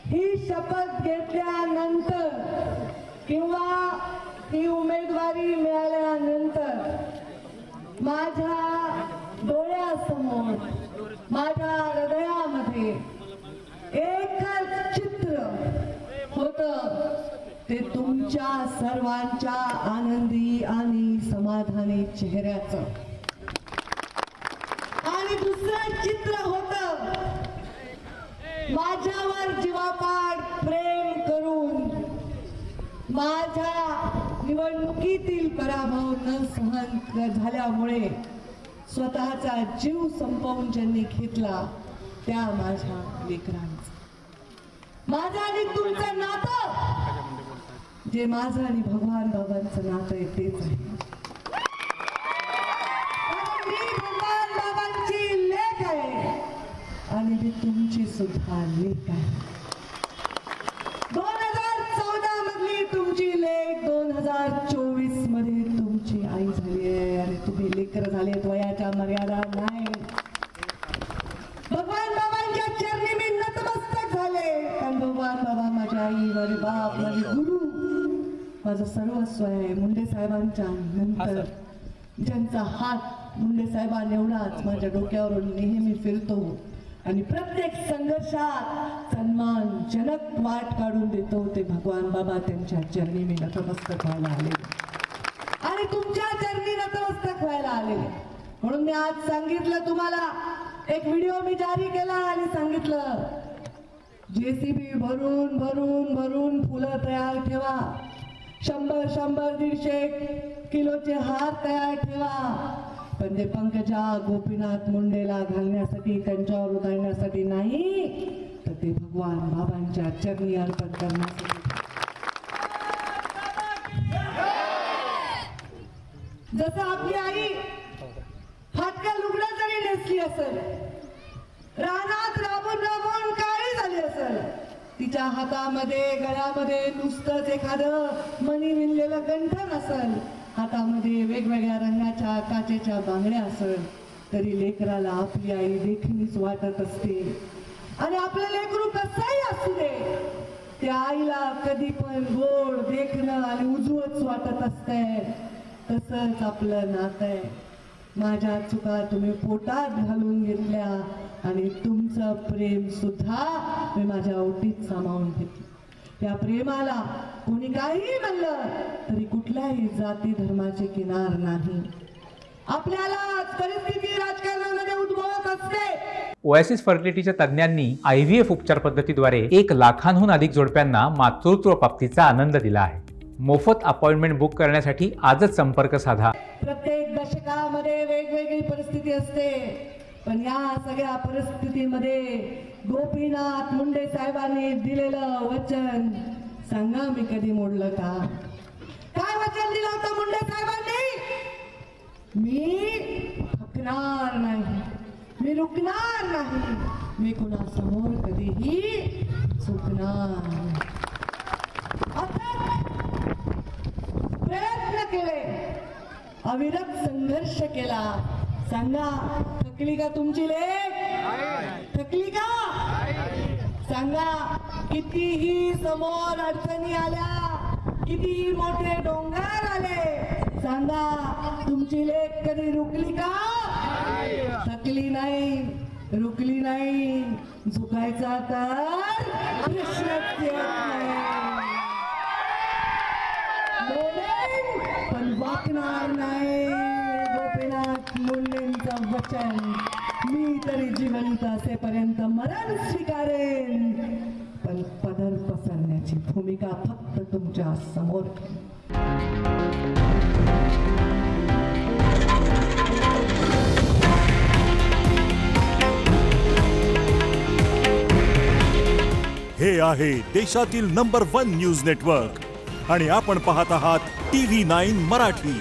ही शपथ घेतल्यानंतर किंवा ही उमेदवारी मिळाल्यानंतर माझ्या डोळ्यासमोर माझ्या हृदयामध्ये एकच चित्र होतं, ते तुमच्या सर्वांच्या आनंदी आणि समाधानी चेहऱ्याचं. आणि दुसरं चित्र होतं माझ्यावर जीवापाड प्रेम करून माझ्या निवडणुकीतील पराभव न सहन झाल्यामुळे स्वतःचा जीव संपवून ज्यांनी घेतला त्या माझ्या लेकरांचं. माझं आणि तुमचं नातं जे माझं आणि भगवान बाबांचं नातं आहे तेच आहे. मी भगवान बाबांची लेक आहे आणि मी तुमची सुद्धा लेक आहे. 2014 मधली तुमची लेक 2024 मध्ये तुमची आई झाली आहे आणि तुम्ही लेकर झालेत. वयाच्या मर्यादा नाही. भगवान बाबांच्या चरणी मी नतमस्तक झाले, कारण भगवान बाबा माझ्या आई, माझे बाप, माझे गुरु, माझं सर्वस्व आहे. मुंडे साहेबांच्या नंतर ज्यांचा हात मुंडे साहेबांनी एवढाच माझ्या डोक्यावरून नेहमी फिरतो आणि प्रत्येक संघर्षात सन्मानजनक वाट काढून देतो, ते भगवान बाबा. त्यांच्या चरणी मी नतमस्तक व्हायला आले आणि तुमच्या चरणी नतमस्तक व्हायला आले. म्हणून मी आज सांगितलं तुम्हाला, एक व्हिडिओ मी जारी केला आणि सांगितलं JCB भरून भरून भरून फुलं तयार ठेवा, 100-150 किलोचे हार तयार ठेवा, पण ते पंकजा गोपीनाथ मुंडेला घालण्यासाठी, त्यांच्यावर उधळण्यासाठी नाही, तर ते भगवान बाबांच्या चरणी अर्पण करण्यासाठी. जसं आपली आई फाटकं लुगडं जरी नेसली असेल, रानात राबून राबून काळी झाली असेल, तिच्या हातामध्ये गळ्यामध्ये नुसतंच एखादं मणी विणलेलं गंठण असेल, हातामध्ये वेगवेगळ्या रंगाच्या काचेच्या बांगड्या असेल, तरी लेकराला आपली आई देखणीच वाटत असते. आणि आपलं लेकरू कसंही असू दे, त्या आईला कधी पण गोड देखणं आणि उजवच वाटत असतंय. तसंच आपलं नातं आहे. माझ्या चुका तुम्ही पोटात घालून घेतल्या आणि तुमचं प्रेम सुद्धा मी माझ्या ओटीत सामावून घेतलं. त्या प्रेमाला कोणी काही म्हणलं तरी कुठल्याही जाती धर्माची किनार नाही. आपल्याला परिस्थिती राजकारणामध्ये उद्भवत असते. ओएसिस फर्टिलिटीच्या तज्ञांनी IVF उपचार पद्धतीद्वारे 1 लाखांहून अधिक जोडप्यांना मातृत्व प्राप्तीचा आनंद दिला आहे. मोफत अपॉइंटमेंट बुक करण्यासाठी आजच संपर्क साधा. प्रत्येक दशकामध्ये वेगवेगळी परिस्थिती असते, पण या सगळ्या परिस्थितीमध्ये गोपीनाथ मुंडे साहेबांनी दिलेलं वचन सांगा मी कधी मोडलं का? काय वचन दिलं होतं मुंडे साहेबांनी? मी थकणार नाही, मी रुकणार नाही, मी कुणासमोर कधीही चुकणार नाही. प्रयत्न केले, अविरत संघर्ष केला. सांगा थकली का तुमची लेक? थकली का? सांगा कितीही समोर अडचणी आल्या, कितीही मोठे डोंगर आले, सांगा तुमची लेक कधी रुकली का? थकली नाही, रुकली नाही. झुकायचा तर प्रश्नच येत नाही. पण वाकणार नाही. गोपीनाथ मुंडेंचं वचन मी तरी जिवंत असेपर्यंत मरण स्वीकारेन, पण पदर पसरण्याची भूमिका फक्त तुमच्या समोर. हे आहे देशातील नंबर 1 न्यूज नेटवर्क आणि आपण पाहत आहात TV9 मराठी.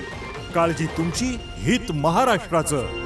काळजी तुमची, हित महाराष्ट्राचं.